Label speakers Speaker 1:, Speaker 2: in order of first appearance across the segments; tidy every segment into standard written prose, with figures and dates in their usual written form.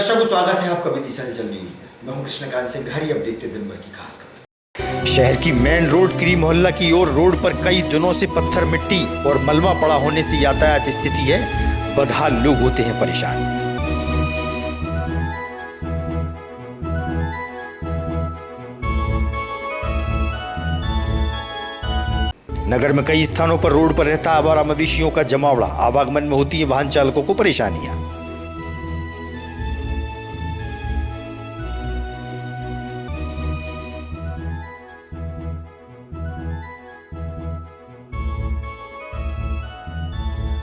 Speaker 1: दर्शकों, स्वागत है आपका विदिशा हलचल न्यूज में। मैं हूं कृष्णकांत सिंह घरी। अब देखते दिन भर की खास खबर। शहर की मेन रोड क्री मोहल्ला की ओर रोड पर कई दिनों से पत्थर, मिट्टी और मलबा पड़ा होने से यातायात स्थिति है बदहाल। लोग होते हैं परेशान। नगर में कई स्थानों पर रोड पर रहता आवारा मवेशियों का जमावड़ा। आवागमन में होती है वाहन चालकों को परेशानियां।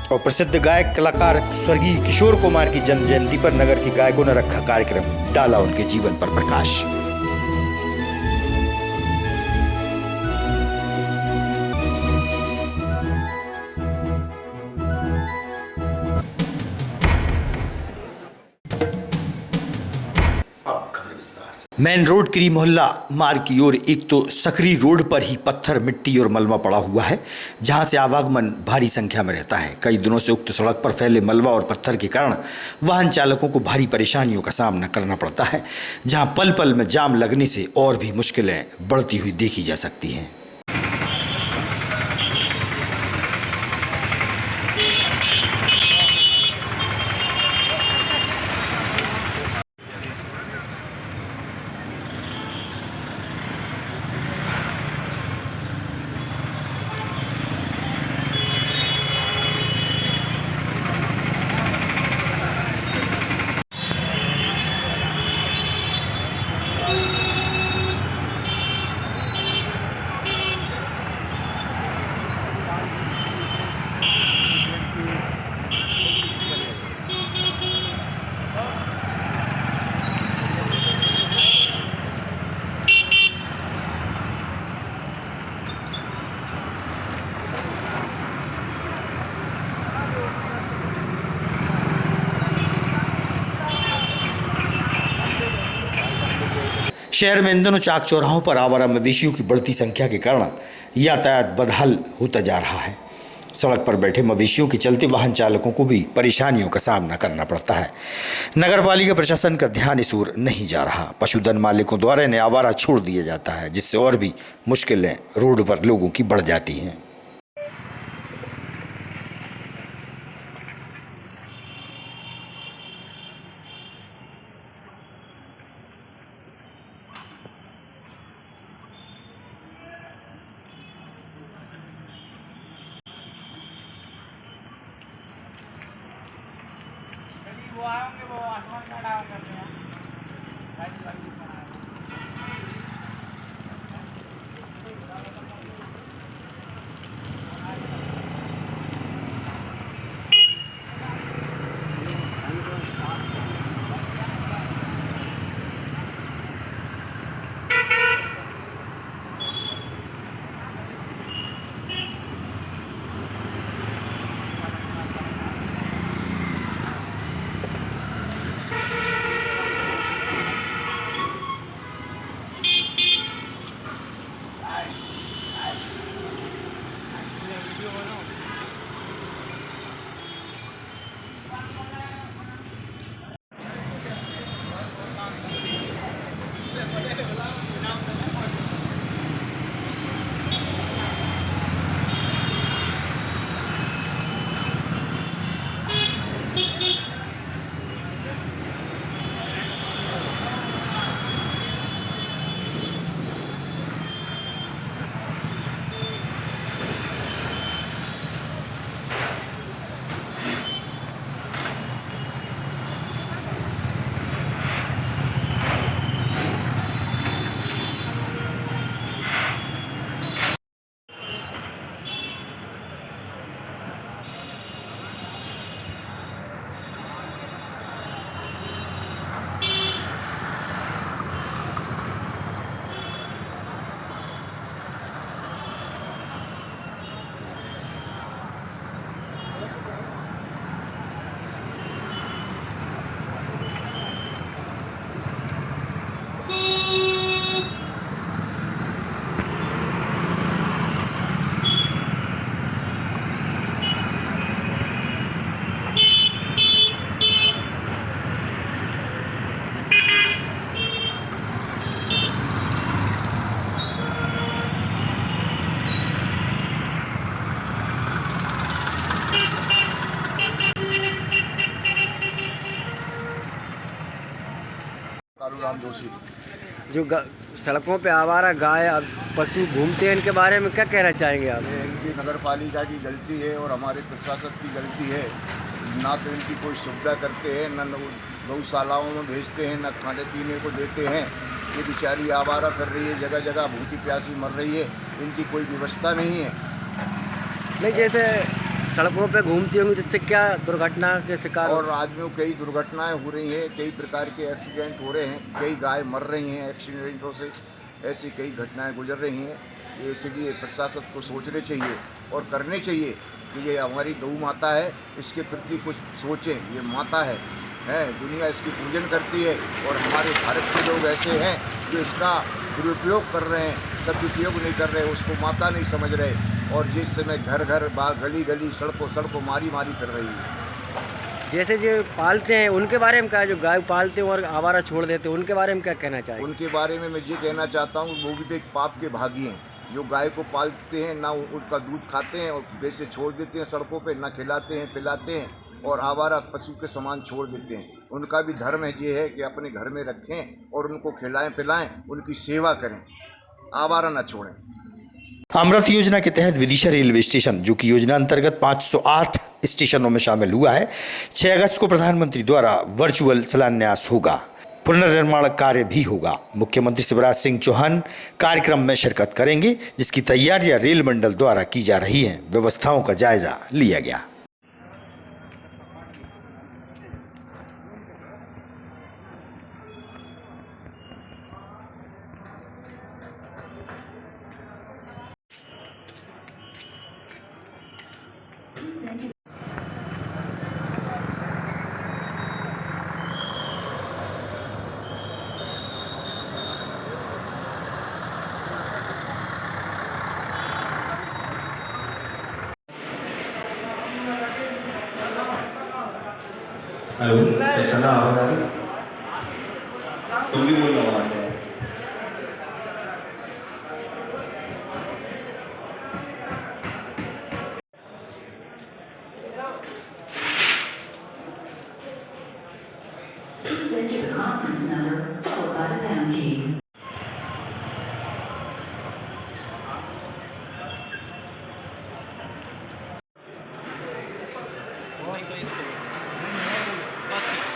Speaker 1: और प्रसिद्ध गायक कलाकार स्वर्गीय किशोर कुमार की जन्म जयंती पर नगर के गायकों ने रखा कार्यक्रम, डाला उनके जीवन पर प्रकाश। अब खबर विस्तार से। मेन रोड क्री मोहल्ला मार्ग की ओर एक तो सकरी रोड पर ही पत्थर, मिट्टी और मलबा पड़ा हुआ है, जहां से आवागमन भारी संख्या में रहता है। कई दिनों से उक्त सड़क पर फैले मलबा और पत्थर के कारण वाहन चालकों को भारी परेशानियों का सामना करना पड़ता है, जहां पल पल में जाम लगने से और भी मुश्किलें बढ़ती हुई देखी जा सकती हैं। शहर में इन दिनों चाक चौराहों पर आवारा मवेशियों की बढ़ती संख्या के कारण यातायात बदहाल होता जा रहा है। सड़क पर बैठे मवेशियों के चलते वाहन चालकों को भी परेशानियों का सामना करना पड़ता है। नगरपालिका प्रशासन का ध्यान इस ओर नहीं जा रहा। पशुधन मालिकों द्वारा इन्हें आवारा छोड़ दिया जाता है, जिससे और भी मुश्किलें रोड पर लोगों की बढ़ जाती हैं।
Speaker 2: वो आएंगे, वो आसमान में डाल करते हैं।
Speaker 3: राम जोशी।
Speaker 4: जो सड़कों पे आवारा गाय अब पशु घूमते हैं, इनके बारे में क्या कहना चाहेंगे आप?
Speaker 3: ये इनकी नगर पालिका की गलती है और हमारे प्रशासन की गलती है। ना तो इनकी कोई सुविधा करते हैं, न गौशालाओं में भेजते हैं, न खाने पीने को देते हैं। ये बेचारी आवारा कर रही है, जगह जगह भूखी प्यासी मर रही है, इनकी कोई व्यवस्था नहीं है।
Speaker 4: नहीं, जैसे सड़कों पे घूमती होंगी जिससे क्या दुर्घटना के शिकार
Speaker 3: और आदमियों कई दुर्घटनाएं हो रही हैं, कई प्रकार के एक्सीडेंट हो रहे हैं, कई गाय मर रही हैं एक्सीडेंटों से, ऐसी कई घटनाएं गुजर रही हैं। ये इसलिए प्रशासन को सोचने चाहिए और करने चाहिए कि ये हमारी गौ माता है, इसके प्रति कुछ सोचें। ये माता है, दुनिया इसकी पूजन करती है और हमारे भारत के लोग ऐसे हैं जो इसका दुरुपयोग कर रहे हैं, सदुपयोग नहीं कर रहे, उसको माता नहीं समझ रहे। और जिस समय घर घर बाहर गली गली सड़कों सड़कों मारी मारी कर रही है।
Speaker 4: जैसे जो पालते हैं उनके बारे में क्या है, जो गाय पालते हैं और आवारा छोड़ देते हैं, उनके बारे में क्या कहना चाहिए?
Speaker 3: उनके बारे में मैं ये कहना चाहता हूँ, वो भी एक पाप के भागी हैं। जो गाय को पालते हैं, ना उनका दूध खाते हैं और वैसे छोड़ देते हैं सड़कों पे, ना खिलाते हैं पिलाते हैं और आवारा पशु के समान छोड़ देते हैं। उनका भी धर्म है ये है कि अपने घर में रखें और उनको खिलाएं पिलाएं, उनकी सेवा करें, आवारा ना छोड़ें।
Speaker 1: अमृत योजना के तहत विदिशा रेलवे स्टेशन, जो कि योजना अंतर्गत 508 स्टेशनों में शामिल हुआ है, 6 अगस्त को प्रधानमंत्री द्वारा वर्चुअल शिलान्यास होगा। पुनर्निर्माण कार्य भी होगा। मुख्यमंत्री शिवराज सिंह चौहान कार्यक्रम में शिरकत करेंगे, जिसकी तैयारियां रेल मंडल द्वारा की जा रही हैं। व्यवस्थाओं का जायजा लिया गया।
Speaker 5: हेलो, चेतना आवाज आ रही? तुम भी बोलो आवाज है।
Speaker 6: Enter the conference number followed by the pound key.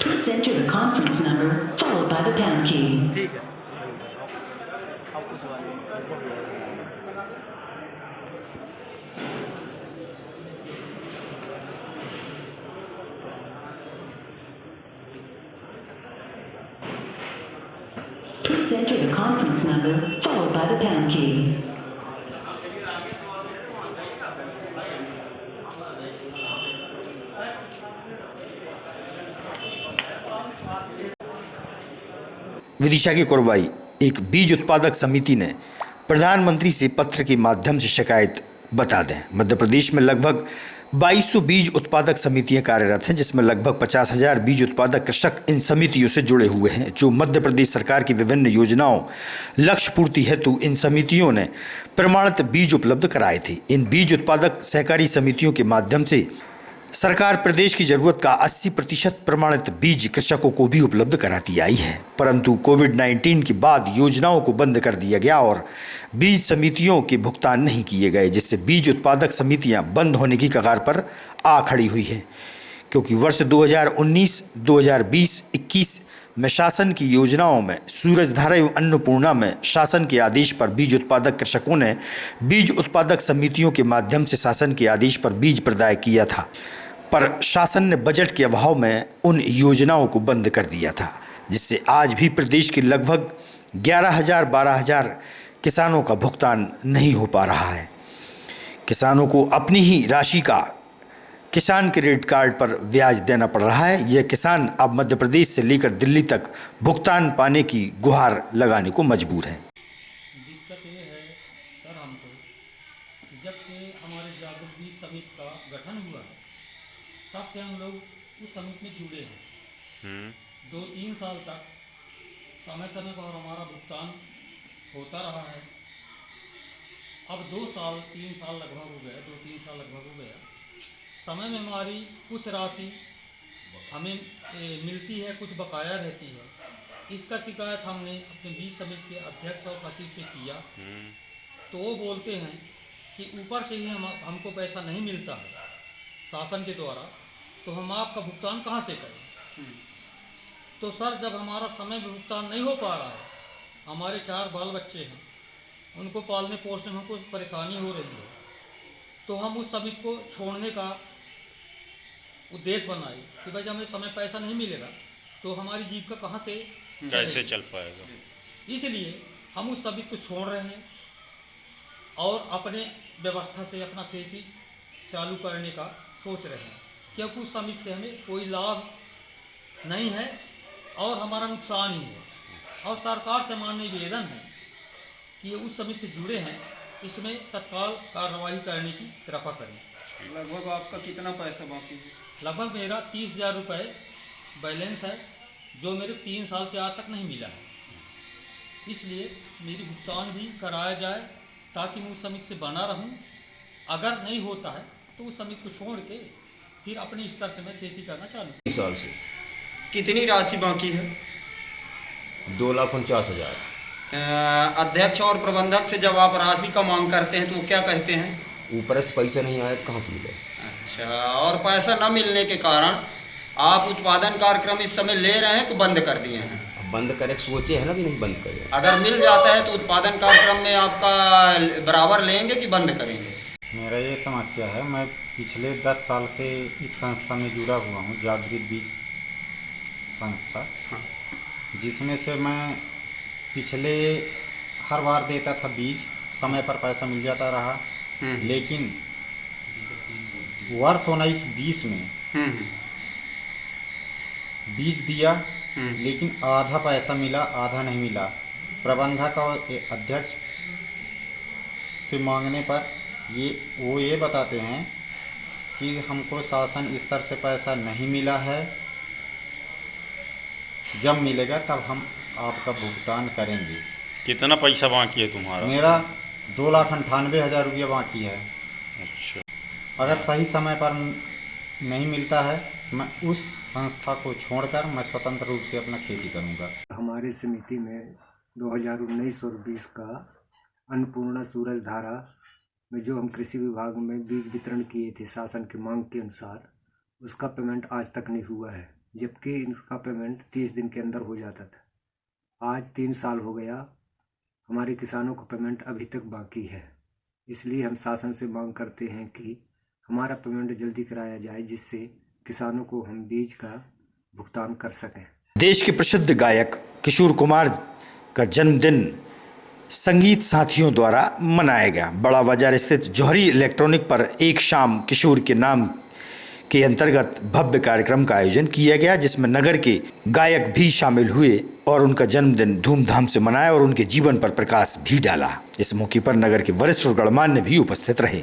Speaker 6: Please enter the conference number followed by the pound key.
Speaker 4: ठीक है, अब कुछ
Speaker 6: Please enter the conference number followed by the pound key.
Speaker 1: Vidisha की कोरवाई एक बीज उत्पादक समिति ने प्रधानमंत्री से पत्र के माध्यम से शिकायत बता दें। मध्य प्रदेश में लगभग 2200 बीज उत्पादक समितियां कार्यरत हैं, जिसमें लगभग 50,000 बीज उत्पादक कृषक इन समितियों से जुड़े हुए हैं, जो मध्य प्रदेश सरकार की विभिन्न योजनाओं लक्ष्य पूर्ति हेतु इन समितियों ने प्रमाणित बीज उपलब्ध कराए थे। इन बीज उत्पादक सहकारी समितियों के माध्यम से सरकार प्रदेश की जरूरत का 80% प्रमाणित बीज कृषकों को भी उपलब्ध कराती आई है, परंतु कोविड-19 के बाद योजनाओं को बंद कर दिया गया और बीज समितियों के भुगतान नहीं किए गए, जिससे बीज उत्पादक समितियां बंद होने की कगार पर आ खड़ी हुई हैं। क्योंकि वर्ष 2019, 2020, 21 में शासन की योजनाओं में सूरजधारा एवं अन्नपूर्णा में शासन के आदेश पर बीज उत्पादक कृषकों ने बीज उत्पादक समितियों के माध्यम से शासन के आदेश पर बीज प्रदाय किया था, पर शासन ने बजट के अभाव में उन योजनाओं को बंद कर दिया था, जिससे आज भी प्रदेश के लगभग 11,000-12,000 किसानों का भुगतान नहीं हो पा रहा है। किसानों को अपनी ही राशि का किसान क्रेडिट कार्ड पर ब्याज देना पड़ रहा है। यह किसान अब मध्य प्रदेश से लेकर दिल्ली तक भुगतान पाने की गुहार लगाने को मजबूर हैं।
Speaker 7: दिक्कत ये है सर हमको, जब से हमारे जागरूक बीज समिति का गठन हुआ है तब से हम लोग उस समिति में जुड़े हैं। 2-3 साल तक समय समय पर हमारा भुगतान होता रहा है। अब 2 साल 3 साल लगभग हो गए, 2-3 साल लगभग हो गया। समय में हमारी कुछ राशि हमें मिलती है, कुछ बकाया रहती है। इसका शिकायत हमने अपने बीज समिति के अध्यक्ष और सचिव से किया, तो वो बोलते हैं कि ऊपर से ही हमको पैसा नहीं मिलता है शासन के द्वारा, तो हम आपका भुगतान कहाँ से करें। तो सर, जब हमारा समय में भुगतान नहीं हो पा रहा है, हमारे 4 बाल बच्चे हैं, उनको पालने पोषने में हमको परेशानी हो रही है, तो हम उस समिति को छोड़ने का उद्देश्य बनाए कि भाई जब हमें समय पैसा नहीं मिलेगा तो हमारी जीविका कहाँ से
Speaker 8: कैसे चल पाएगा।
Speaker 7: इसलिए हम उस समिति को छोड़ रहे हैं और अपने व्यवस्था से अपना खेती चालू करने का सोच रहे हैं, क्योंकि उस समिति से हमें कोई लाभ नहीं है और हमारा नुकसान ही है। और सरकार से माननीय निवेदन है कि ये उस समिति से जुड़े हैं, इसमें तत्काल कार्रवाई करने की कृपा करें।
Speaker 9: लगभग आपका कितना पैसा बाकी है?
Speaker 7: लगभग मेरा 30,000 रुपये बैलेंस है, जो मेरे 3 साल से आज तक नहीं मिला है। इसलिए मेरी भुगतान भी कराया जाए ताकि मैं उस समिति से बना रहूं। अगर नहीं होता है तो उस समिति को छोड़ के फिर अपने स्तर से मैं खेती करना चालू।
Speaker 10: 20 साल से
Speaker 9: कितनी राशि बाकी है?
Speaker 10: 2,49,000।
Speaker 9: अध्यक्ष और प्रबंधक से जब आप राशि का मांग करते हैं तो वो क्या कहते हैं?
Speaker 10: ऊपर से पैसे नहीं आए तो कहाँ से मिले।
Speaker 9: अच्छा, और पैसा न मिलने के कारण आप उत्पादन कार्यक्रम इस समय ले रहे हैं कि बंद कर दिए हैं?
Speaker 10: अब बंद करे सोचे हैं ना भी नहीं बंद करे।
Speaker 9: अगर मिल जाता है तो उत्पादन कार्यक्रम में आपका बराबर लेंगे कि बंद करेंगे?
Speaker 11: मेरा ये समस्या है, मैं पिछले 10 साल से इस संस्था में जुड़ा हुआ हूँ, जागृत बीज संस्था, जिसमें से मैं पिछले हर बार देता था बीज, समय पर पैसा मिल जाता रहा। लेकिन वर्ष 19-20 में बीज दिया, लेकिन आधा पैसा मिला, आधा नहीं मिला। प्रबंधक और अध्यक्ष से मांगने पर वो ये बताते हैं कि हमको शासन स्तर से पैसा नहीं मिला है, जब मिलेगा तब हम आपका भुगतान करेंगे।
Speaker 8: कितना पैसा बाकी है तुम्हारा?
Speaker 11: मेरा 2,98,000 रुपया बाकी है।
Speaker 8: अच्छा,
Speaker 11: अगर सही समय पर नहीं मिलता है मैं उस संस्था को छोड़कर मैं स्वतंत्र रूप से अपना खेती करूंगा।
Speaker 4: हमारी समिति में 2019 और 20 का अन्नपूर्णा सूरज धारा में जो हम कृषि विभाग में बीज वितरण किए थे शासन की मांग के अनुसार, उसका पेमेंट आज तक नहीं हुआ है, जबकि इसका पेमेंट 30 दिन के अंदर हो जाता था। आज 3 साल हो गया, हमारे किसानों को पेमेंट अभी तक बाकी है। इसलिए हम शासन से मांग करते हैं कि हमारा पेमेंट जल्दी कराया जाए, जिससे किसानों को हम बीज का भुगतान कर सकें।
Speaker 1: देश के प्रसिद्ध गायक किशोर कुमार का जन्मदिन संगीत साथियों द्वारा मनाया गया। बड़ा बाजार स्थित जौहरी इलेक्ट्रॉनिक पर एक शाम किशोर के नाम के अंतर्गत भव्य कार्यक्रम का आयोजन किया गया, जिसमें नगर के गायक भी शामिल हुए और उनका जन्मदिन धूमधाम से मनाया और उनके जीवन पर प्रकाश भी डाला। इस मौके पर नगर के वरिष्ठ और गणमान्य भी उपस्थित रहे।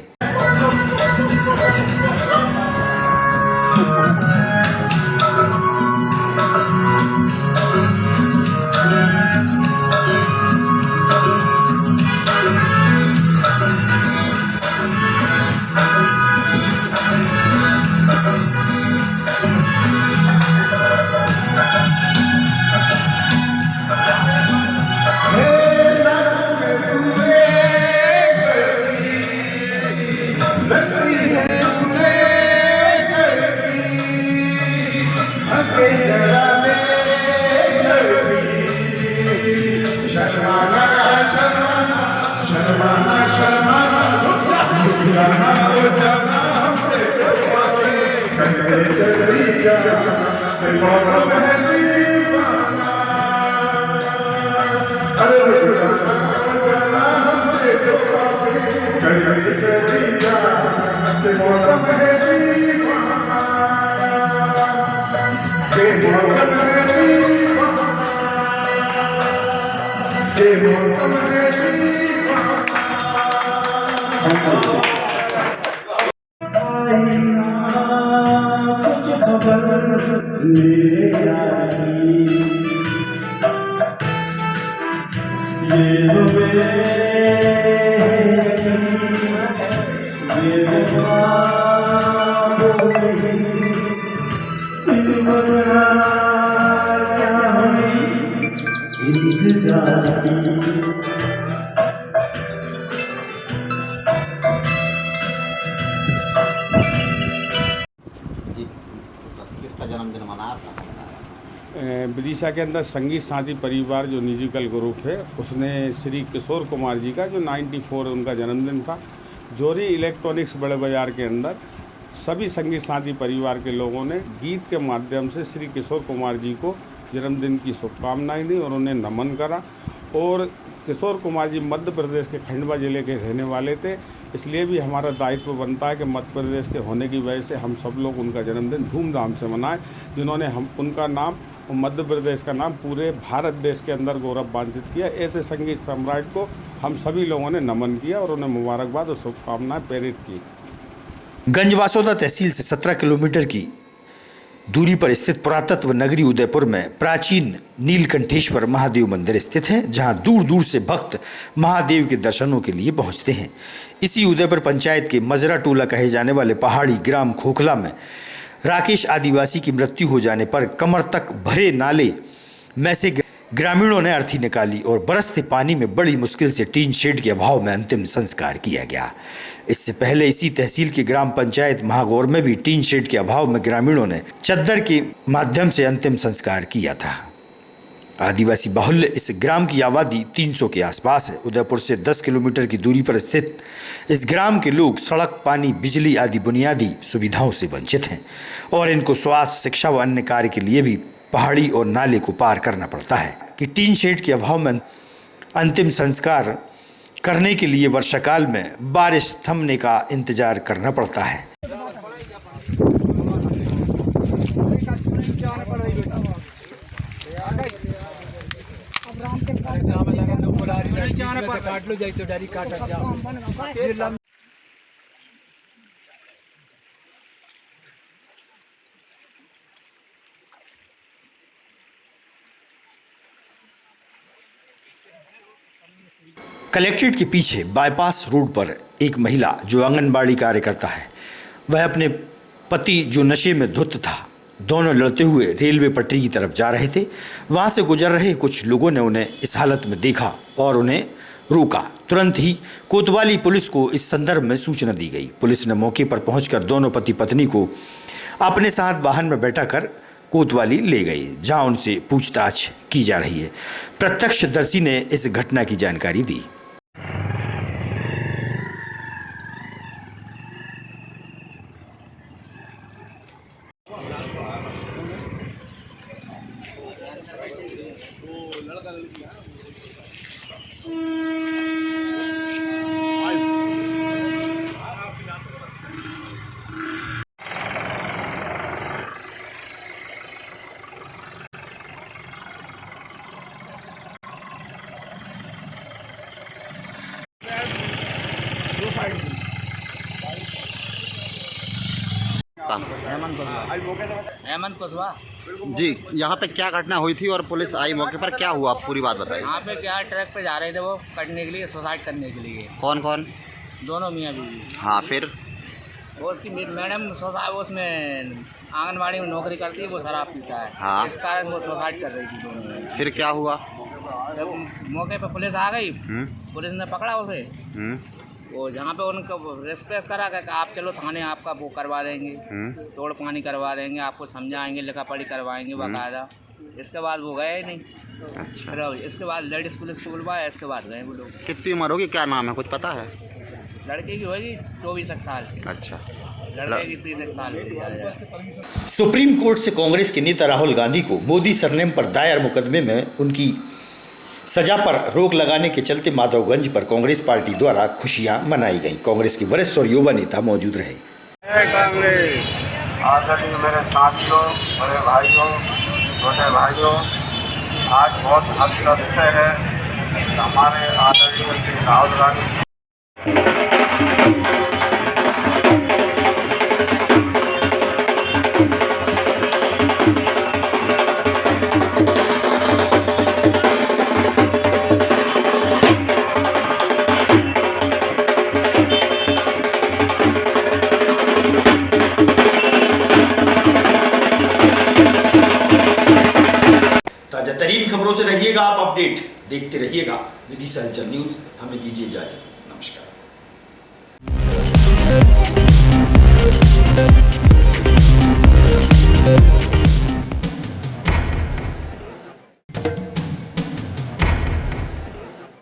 Speaker 11: जी किसका जन्मदिन मना रहा?
Speaker 12: विदिशा के अंदर संगीत साथी परिवार जो म्यूजिकल ग्रुप है उसने श्री किशोर कुमार जी का जो 94 उनका जन्मदिन था, जोरी इलेक्ट्रॉनिक्स बड़े बाज़ार के अंदर सभी संगीत साथी परिवार के लोगों ने गीत के माध्यम से श्री किशोर कुमार जी को जन्मदिन की शुभकामनाएं दी और उन्हें नमन करा। और किशोर कुमार जी मध्य प्रदेश के खंडवा ज़िले के रहने वाले थे, इसलिए भी हमारा दायित्व बनता है कि मध्य प्रदेश के होने की वजह से हम सब लोग उनका जन्मदिन धूमधाम से मनाएं, जिन्होंने हम उनका नाम और मध्य प्रदेश का नाम पूरे भारत देश के अंदर गौरवान्वित किया। ऐसे संगीत सम्राट को हम सभी लोगों ने नमन किया और उन्हें मुबारकबाद और शुभकामनाएं प्रेरित की।
Speaker 1: गंजवासौदा तहसील से 17 किलोमीटर की दूरी पर स्थित पुरातत्व नगरी उदयपुर में प्राचीन नीलकंठेश्वर महादेव मंदिर स्थित है, जहां दूर दूर से भक्त महादेव के दर्शनों के लिए पहुंचते हैं। इसी उदयपुर पंचायत के मजरा टोला कहे जाने वाले पहाड़ी ग्राम खोखला में राकेश आदिवासी की मृत्यु हो जाने पर कमर तक भरे नाले में से ग्रामीणों ने अर्थी निकाली और बरसते पानी में बड़ी मुश्किल से टीन शेड के अभाव में अंतिम संस्कार किया गया। इससे पहले इसी तहसील की ग्राम पंचायत महागौर में भी टीन शेड के अभाव में ग्रामीणों ने चद्दर के माध्यम से अंतिम संस्कार किया था। आदिवासी बाहुल्य इस ग्राम की आबादी 300 के आसपास है। उदयपुर से 10 किलोमीटर की दूरी पर स्थित इस ग्राम के लोग सड़क, पानी, बिजली आदि बुनियादी सुविधाओं से वंचित हैं और इनको स्वास्थ्य, शिक्षा व अन्य कार्य के लिए भी पहाड़ी और नाले को पार करना पड़ता है कि टीन शेड के अभाव में अंतिम संस्कार करने के लिए वर्षाकाल में बारिश थमने का इंतजार करना पड़ता है। कलेक्ट्रेट के पीछे बाईपास रोड पर एक महिला जो आंगनबाड़ी कार्यकर्ता है, वह अपने पति जो नशे में धुत था, दोनों लड़ते हुए रेलवे पटरी की तरफ जा रहे थे। वहां से गुजर रहे कुछ लोगों ने उन्हें इस हालत में देखा और उन्हें रोका। तुरंत ही कोतवाली पुलिस को इस संदर्भ में सूचना दी गई। पुलिस ने मौके पर पहुंचकर दोनों पति पत्नी को अपने साथ वाहन में बैठाकर कोतवाली ले गई, जहां उनसे पूछताछ की जा रही है। प्रत्यक्षदर्शी ने इस घटना की जानकारी दी।
Speaker 2: हेमंत कुशवाहा
Speaker 11: जी, यहाँ पे क्या घटना हुई थी और पुलिस आई मौके पर, क्या हुआ पूरी बात बताइए।
Speaker 2: यहाँ पे क्या ट्रक पे जा रहे थे वो कटने के लिए, सुसाइड करने के लिए।
Speaker 11: कौन कौन?
Speaker 2: दोनों मियाँ बीवी।
Speaker 11: हाँ, फिर
Speaker 2: वो उसकी मैडम उसमें आंगनबाड़ी में नौकरी करती है, वो शराब पीता है।
Speaker 11: हाँ।
Speaker 2: इस कारण वो सुसाइड कर रही थी दोनों।
Speaker 11: फिर क्या हुआ?
Speaker 2: जब मौके पर पुलिस आ गई, पुलिस ने पकड़ा उसे, वो जहाँ पे उनको रिस्पेक्ट करा कि आप चलो थाने, आपका वो करवा देंगे, तोड़ पानी करवा देंगे, आपको समझाएंगे, लिखा पढ़ी करवाएंगे बाकायदा। इसके बाद वो गए ही नहीं।
Speaker 11: अच्छा।
Speaker 2: फिर इसके बाद लेडीज पुलिस को बुलवाया, इसके बाद गए वो लोग।
Speaker 11: कितनी उम्र होगी, क्या नाम है, कुछ पता है?
Speaker 2: लड़के की होगी 24 साल की।
Speaker 11: अच्छा।
Speaker 2: लड़के की 3 साल की।
Speaker 1: सुप्रीम कोर्ट से कांग्रेस के नेता राहुल गांधी को मोदी सरनेम पर दायर मुकदमे में उनकी सजा पर रोक लगाने के चलते माधवगंज पर कांग्रेस पार्टी द्वारा खुशियां मनाई गईं। कांग्रेस के वरिष्ठ और युवा नेता मौजूद रहे।
Speaker 2: कांग्रेस आदरणीय मेरे साथियों, बड़े भाइयों, छोटे भाइयों, आज बहुत हर्ष का विषय है। हमारे आदरणीय श्री राहुल गांधी
Speaker 1: ताजा तरीन खबरों से रहिएगा आप अपडेट, देखते रहिएगा विदिशा हलचल न्यूज़। हमें दीजिए इजाजत।